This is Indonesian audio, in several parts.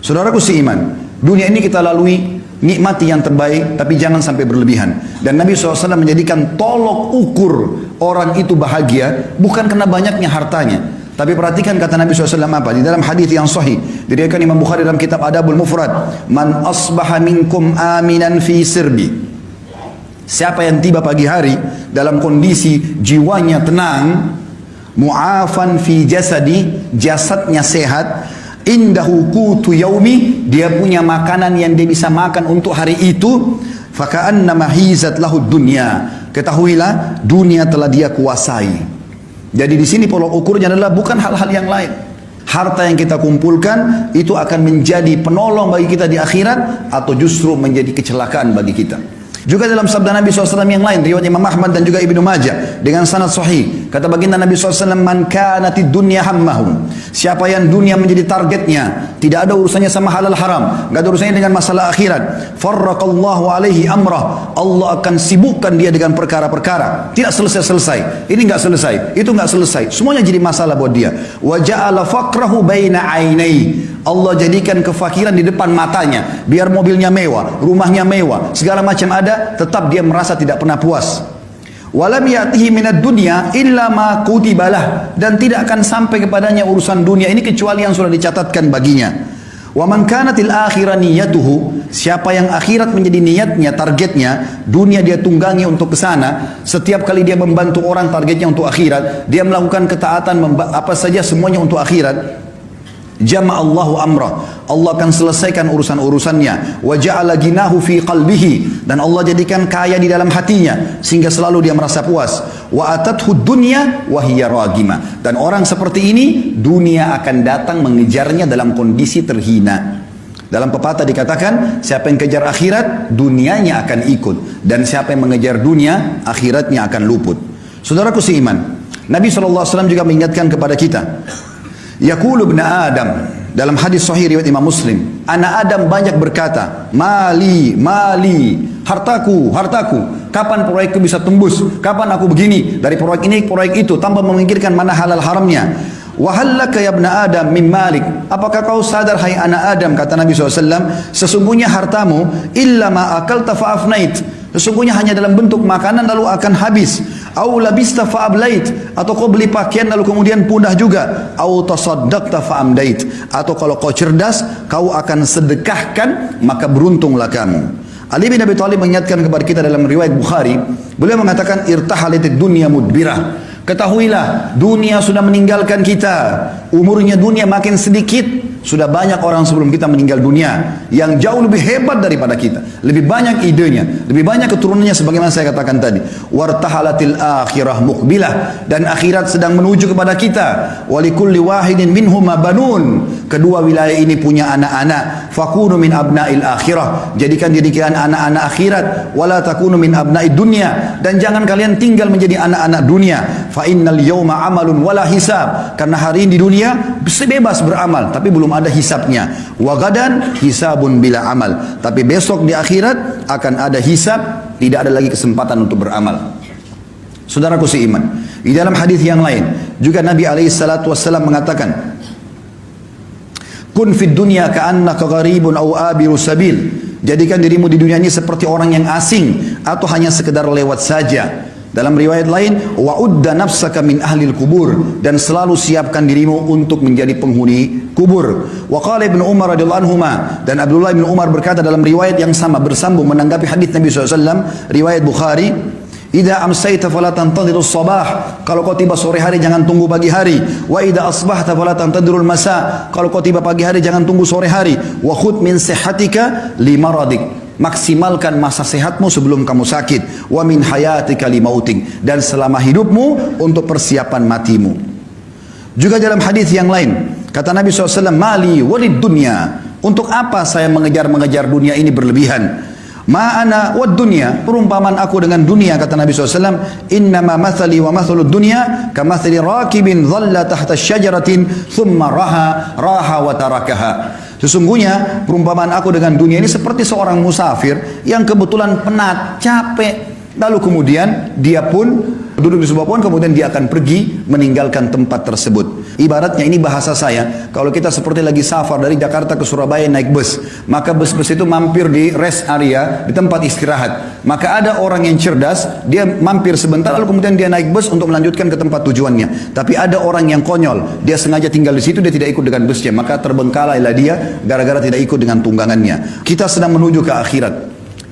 Saudaraku seiman, dunia ini kita lalui, nikmati yang terbaik, tapi jangan sampai berlebihan. Dan Nabi SAW menjadikan tolok ukur orang itu bahagia bukan karena banyaknya hartanya. Tapi perhatikan kata Nabi SAW apa? Di dalam hadis yang sahih, diriwayatkan Imam Bukhari dalam kitab Adabul Mufrad, "Man asbaha minkum aminan fi sirbi." Siapa yang tiba pagi hari dalam kondisi jiwanya tenang, mu'afan fi jasadi, jasadnya sehat, indahu qutu yaumi, dia punya makanan yang dia bisa makan untuk hari itu, faka'annama hizat lahu dunya, ketahuilah dunia telah dia kuasai. Jadi di sini pola ukurnya adalah bukan hal-hal yang lain. Harta yang kita kumpulkan itu akan menjadi penolong bagi kita di akhirat atau justru menjadi kecelakaan bagi kita. Juga dalam sabda Nabi SAW yang lain, riwayat Imam Ahmad dan juga Ibnu Majah dengan sanad sahih, kata baginda Nabi SAW, "Man kanatid dunya hammahu." Siapa yang dunia menjadi targetnya, tidak ada urusannya sama halal haram, enggak ada urusannya dengan masalah akhirat, farraqallahu alaihi amrah, Allah akan sibukkan dia dengan perkara-perkara, tidak selesai-selesai. Ini enggak selesai, itu enggak selesai, semuanya jadi masalah buat dia. Wa ja'ala faqrahu baina ainai, Allah jadikan kefakiran di depan matanya. Biar mobilnya mewah, rumahnya mewah, segala macam ada, tetap dia merasa tidak pernah puas. Walam ya'tihi minad dunya illa ma kutibalah, dan tidak akan sampai kepadanya urusan dunia ini kecuali yang sudah dicatatkan baginya. Wa man kanatil akhirah niyatuhu, siapa yang akhirat menjadi niatnya, targetnya, dunia dia tunggangi untuk ke sana. Setiap kali dia membantu orang targetnya untuk akhirat, dia melakukan ketaatan apa saja semuanya untuk akhirat. Jama'allahu amrah, Allah akan selesaikan urusan-urusannya. Wa ja'ala ginahu fi qalbihi, dan Allah jadikan kaya di dalam hatinya sehingga selalu dia merasa puas. Wa atathu dunya wa hiya ragimah, dan orang seperti ini dunia akan datang mengejarnya dalam kondisi terhina. Dalam pepatah dikatakan, siapa yang kejar akhirat, dunianya akan ikut, dan siapa yang mengejar dunia, akhiratnya akan luput. Saudaraku seiman, Nabi SAW juga mengingatkan kepada kita, yaqulu ibn Adam, dalam hadis sahih riwayat Imam Muslim, anak Adam banyak berkata, mali, mali, hartaku, hartaku, kapan proyekku bisa tembus, kapan aku begini, dari proyek ini, proyek itu, tanpa memikirkan mana halal haramnya. Wahallaka ya ibn Adam min malik, apakah kau sadar hai anak Adam, kata Nabi SAW, sesungguhnya hartamu, illa ma akalta fa'afnait, sesungguhnya hanya dalam bentuk makanan lalu akan habis. Au labista fa'ablait, atau kau beli pakaian lalu kemudian punah juga. Au tasaddaqta fa'amdait, atau kalau kau cerdas kau akan sedekahkan maka beruntunglah kamu. Ali bin Abi Thalib mengingatkan kepada kita dalam riwayat Bukhari, beliau mengatakan irtahalatid dunya mudbirah, ketahuilah dunia sudah meninggalkan kita, umurnya dunia makin sedikit. Sudah banyak orang sebelum kita meninggal dunia yang jauh lebih hebat daripada kita, lebih banyak idenya, lebih banyak keturunannya, sebagaimana saya katakan tadi. Wartahalatil akhirah muqbilah, dan akhirat sedang menuju kepada kita. Walikulli wahidin minhuma banun, kedua wilayah ini punya anak-anak. Fakunu min abna'il akhirah, jadikan anak-anak akhirat. Wala takunu min abna'id dunya, dan jangan kalian tinggal menjadi anak-anak dunia. Fa innal yawma amalun wala hisab, karena hari ini di dunia bebas beramal tapi belum ada hisabnya. Wa gadan hisabun bila amal, tapi besok di akhirat akan ada hisab, tidak ada lagi kesempatan untuk beramal. Saudaraku seiman, di dalam hadis yang lain juga Nabi SAW mengatakan, kun fid dunya ka'annaka gharibun aw abiru sabil, jadikan dirimu di dunia ini seperti orang yang asing atau hanya sekedar lewat saja. Dalam riwayat lain, wa'udda nafsaka min ahlil kubur, dan selalu siapkan dirimu untuk menjadi penghuni kubur. Wa qala Ibnu Umar radhiyallahu anhuma, dan Abdullah bin Umar berkata dalam riwayat yang sama bersambung menanggapi hadis Nabi SAW, riwayat Bukhari, idza amsayta fala tantadhirus sabah, kalau kau tiba sore hari jangan tunggu pagi hari. Wa idza asbahta fala tantadhirul masa, kalau kau tiba pagi hari jangan tunggu sore hari. Wa khudh min sihhatika limaradik, maksimalkan masa sehatmu sebelum kamu sakit. Wa min hayatika limautik, dan selama hidupmu untuk persiapan matimu. Juga dalam hadis yang lain kata Nabi SAW, mali walid dunya, untuk apa saya mengejar dunia ini berlebihan. Ma'ana wad dunya, perumpamaan aku dengan dunia, kata Nabi SAW, innama mathali wa mathalud dunya kamathali rakibin dhalla tahta syajaratin thumma raha wa tarakaha. Sesungguhnya perumpamaan aku dengan dunia ini seperti seorang musafir yang kebetulan penat, capek, lalu kemudian dia pun duduk di sebuah pohon, kemudian dia akan pergi meninggalkan tempat tersebut. Ibaratnya ini bahasa saya, kalau kita seperti lagi safar dari Jakarta ke Surabaya naik bus, maka bus-bus itu mampir di rest area, di tempat istirahat. Maka ada orang yang cerdas, dia mampir sebentar lalu kemudian dia naik bus untuk melanjutkan ke tempat tujuannya. Tapi ada orang yang konyol, dia sengaja tinggal di situ, dia tidak ikut dengan busnya, maka terbengkalailah dia gara-gara tidak ikut dengan tunggangannya. Kita sedang menuju ke akhirat.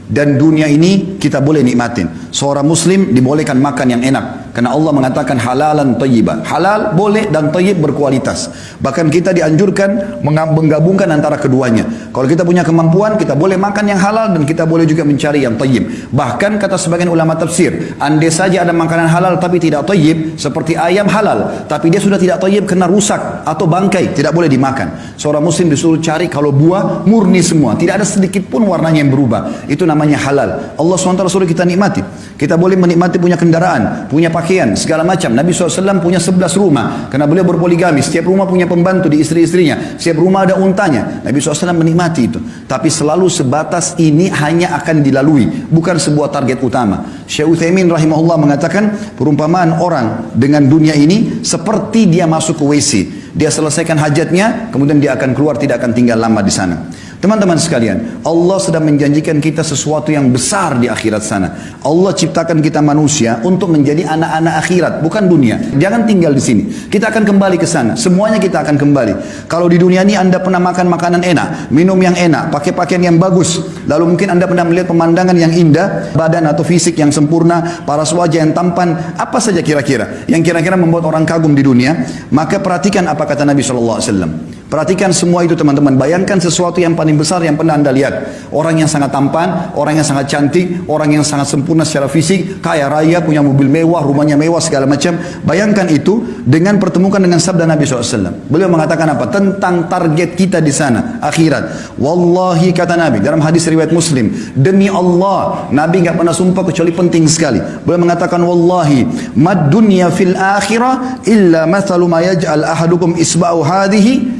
Dan dunia ini kita boleh nikmatin. Seorang muslim dibolehkan makan yang enak. Karena Allah mengatakan halalan thayyibah. Halal boleh dan thayyib berkualitas. Bahkan kita dianjurkan menggabungkan antara keduanya. Kalau kita punya kemampuan, kita boleh makan yang halal dan kita boleh juga mencari yang thayyib. Bahkan kata sebagian ulama tafsir, andai saja ada makanan halal tapi tidak thayyib, seperti ayam halal, tapi dia sudah tidak thayyib kena rusak atau bangkai, tidak boleh dimakan. Seorang muslim disuruh cari kalau buah murni semua, tidak ada sedikit pun warnanya yang berubah. Itu namanya halal. Allah SWT suruh kita nikmati. Kita boleh menikmati punya kendaraan, punya pakaian, segala macam. Nabi SAW punya 11 rumah, karena beliau berpoligami. Setiap rumah punya pembantu di istri-istrinya. Setiap rumah ada untanya. Nabi SAW menikmati itu. Tapi selalu sebatas ini hanya akan dilalui, bukan sebuah target utama. Syekh Utsaimin rahimahullah mengatakan, perumpamaan orang dengan dunia ini seperti dia masuk ke WC. Dia selesaikan hajatnya, kemudian dia akan keluar, tidak akan tinggal lama di sana. Teman-teman sekalian, Allah sedang menjanjikan kita sesuatu yang besar di akhirat sana. Allah ciptakan kita manusia untuk menjadi anak-anak akhirat, bukan dunia. Jangan tinggal di sini. Kita akan kembali ke sana. Semuanya kita akan kembali. Kalau di dunia ini Anda pernah makan makanan enak, minum yang enak, pakai pakaian yang bagus, lalu mungkin Anda pernah melihat pemandangan yang indah, badan atau fisik yang sempurna, paras wajah yang tampan, apa saja kira-kira yang kira-kira membuat orang kagum di dunia, maka perhatikan apa kata Nabi SAW. Perhatikan semua itu teman-teman. Bayangkan sesuatu yang paling besar yang pernah Anda lihat. Orang yang sangat tampan, orang yang sangat cantik, orang yang sangat sempurna secara fisik, kaya raya, punya mobil mewah, rumahnya mewah, segala macam. Bayangkan itu dengan pertemukan dengan sabda Nabi SAW. Beliau mengatakan apa? Tentang target kita di sana, akhirat. Wallahi kata Nabi, dalam hadis riwayat Muslim, demi Allah, Nabi nggak pernah sumpah kecuali penting sekali. Beliau mengatakan, Wallahi, mad dunya fil akhirah illa mathalu ma yaj'al ahadukum isba'u hadhihi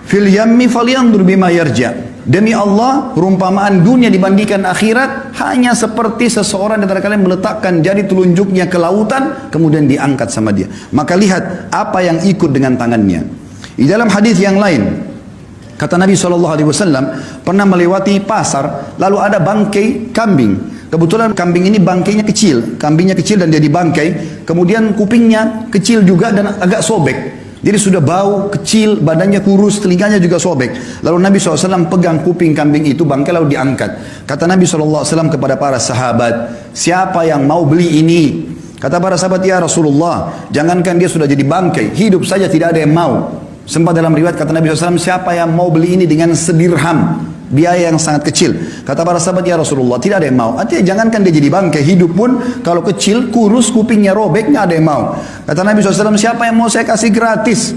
fil yammi falyanzur bima yarja. Demi Allah, perumpamaan dunia dibandingkan akhirat hanya seperti seseorang di antara kalian meletakkan jari telunjuknya ke lautan kemudian diangkat sama dia. Maka lihat apa yang ikut dengan tangannya. Di dalam hadis yang lain, kata Nabi SAW pernah melewati pasar, lalu ada bangkai kambing. Kebetulan kambing ini bangkainya kecil, kambingnya kecil dan dia dibangkai, kemudian kupingnya kecil juga dan agak sobek. Jadi sudah bau, kecil, badannya kurus, telinganya juga sobek. Lalu Nabi SAW pegang kuping kambing itu, bangkai lalu diangkat. Kata Nabi SAW kepada para sahabat, siapa yang mau beli ini? Kata para sahabat, ya Rasulullah, jangankan dia sudah jadi bangkai, hidup saja tidak ada yang mau. Sempat dalam riwayat kata Nabi SAW, siapa yang mau beli ini dengan sedirham? Biaya yang sangat kecil. Kata para sahabat, ya Rasulullah, tidak ada yang mau. Artinya jangankan dia jadi bangkai, hidup pun kalau kecil, kurus, kupingnya robek, nggak ada yang mau. Kata Nabi SAW, siapa yang mau saya kasih gratis?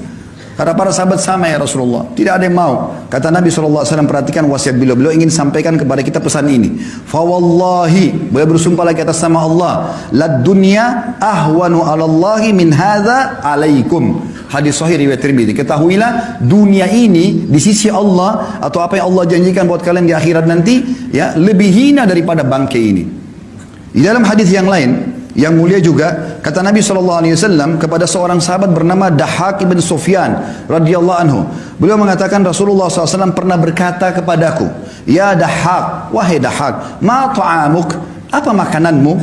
Kata para sahabat, sama ya Rasulullah, tidak ada yang mau. Kata Nabi SAW, perhatikan wasiat beliau ingin sampaikan kepada kita pesan ini. Fawallahi, beliau bersumpah lagi atas nama Allah, lad dunya ahwanu alallahi min hadza alaikum. Hadis sahih riwayat Tirmidzi. Ketahuilah dunia ini di sisi Allah atau apa yang Allah janjikan buat kalian di akhirat nanti ya lebih hina daripada bangkai ini. Di dalam hadis yang lain yang mulia juga kata Nabi SAW kepada seorang sahabat bernama Dahhak ibn Sufyan radhiyallahu anhu. Beliau mengatakan Rasulullah SAW pernah berkata kepadaku, ya Dahhak, wahai Dahhak, ma ta'amuk, apa makananmu?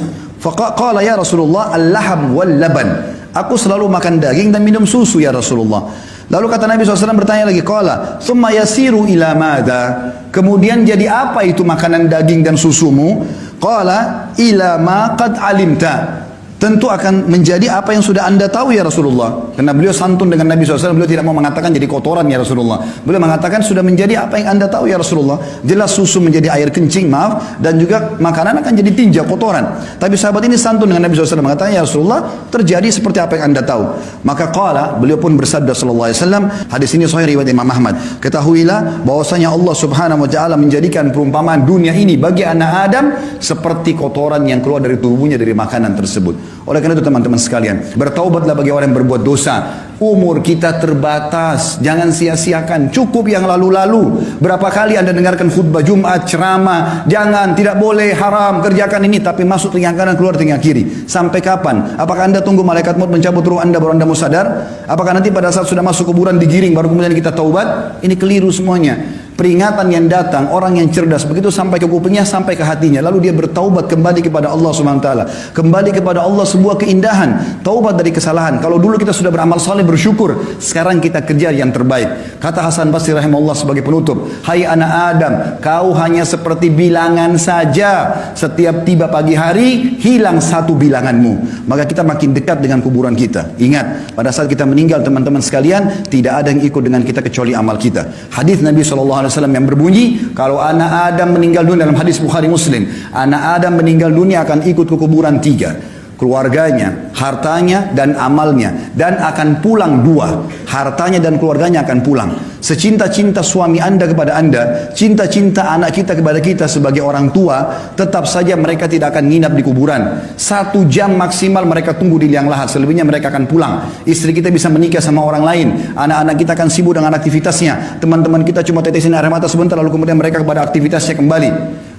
Faqala ya Rasulullah al-laham wal laban. Aku selalu makan daging dan minum susu ya Rasulullah. Lalu kata Nabi SAW bertanya lagi, qala thumma yasiru ila madha. Kemudian jadi apa itu makanan daging dan susumu? Qala ila ma qad alimta. Tentu akan menjadi apa yang sudah anda tahu ya Rasulullah. Karena beliau santun dengan Nabi SAW, beliau tidak mau mengatakan jadi kotoran ya Rasulullah. Beliau mengatakan sudah menjadi apa yang anda tahu ya Rasulullah. Jelas susu menjadi air kencing, maaf, dan juga makanan akan jadi tinja, kotoran. Tapi sahabat ini santun dengan Nabi SAW, mengatakan ya Rasulullah, terjadi seperti apa yang anda tahu. Maka qala, beliau pun bersabda sallallahu alaihi wasallam, hadis ini sahih riwayat Imam Ahmad. Ketahuilah bahwasanya Allah Subhanahu wa taala menjadikan perumpamaan dunia ini bagi anak Adam seperti kotoran yang keluar dari tubuhnya dari makanan tersebut. Oleh karena itu teman-teman sekalian, bertaubatlah bagi orang yang berbuat dosa. Umur kita terbatas, jangan sia-siakan. Cukup yang lalu-lalu. Berapa kali Anda dengarkan khutbah Jumat, ceramah, jangan, tidak boleh, haram, kerjakan ini, tapi masuk telinga kanan, keluar telinga kiri. Sampai kapan? Apakah Anda tunggu malaikat maut mencabut ruh Anda baru Anda mau sadar? Apakah nanti pada saat sudah masuk kuburan digiring baru kemudian kita taubat? Ini keliru semuanya. Peringatan yang datang, orang yang cerdas begitu sampai ke kupingnya, sampai ke hatinya, lalu dia bertaubat kembali kepada Allah Subhanahu wa taala. Kembali kepada Allah sebuah keindahan, taubat dari kesalahan. Kalau dulu kita sudah beramal saleh bersyukur, sekarang kita kerja yang terbaik. Kata Hasan Basri rahimahullah sebagai penutup, "Hai anak Adam, kau hanya seperti bilangan saja. Setiap tiba pagi hari, hilang satu bilanganmu." Maka kita makin dekat dengan kuburan kita. Ingat, pada saat kita meninggal teman-teman sekalian, tidak ada yang ikut dengan kita kecuali amal kita. Hadis Nabi SAW yang berbunyi, kalau anak Adam meninggal dunia, dalam hadis Bukhari Muslim, anak Adam meninggal dunia akan ikut ke kuburan 3, keluarganya, hartanya, dan amalnya, dan akan pulang 2, hartanya dan keluarganya akan pulang. Secinta-cinta suami Anda kepada Anda, cinta-cinta anak kita kepada kita sebagai orang tua, tetap saja mereka tidak akan nginap di kuburan. 1 jam maksimal mereka tunggu di liang lahat, selebihnya mereka akan pulang. Istri kita bisa menikah sama orang lain, anak-anak kita akan sibuk dengan aktivitasnya, teman-teman kita cuma tetesin air mata sebentar, lalu kemudian mereka kepada aktivitasnya kembali.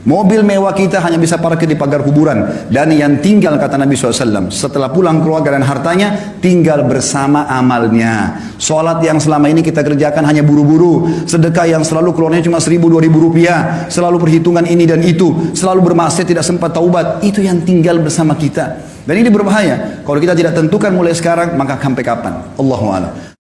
Mobil mewah kita hanya bisa parkir di pagar kuburan. Dan yang tinggal, kata Nabi SAW, setelah pulang keluarga dan hartanya, tinggal bersama amalnya. Sholat yang selama ini kita kerjakan hanya buru-buru, sedekah yang selalu keluarnya cuma 1.000-2.000 rupiah, selalu perhitungan ini dan itu, selalu bermaksiat tidak sempat taubat, itu yang tinggal bersama kita. Dan ini berbahaya. Kalau kita tidak tentukan mulai sekarang, maka sampai kapan? Allahu a'lam.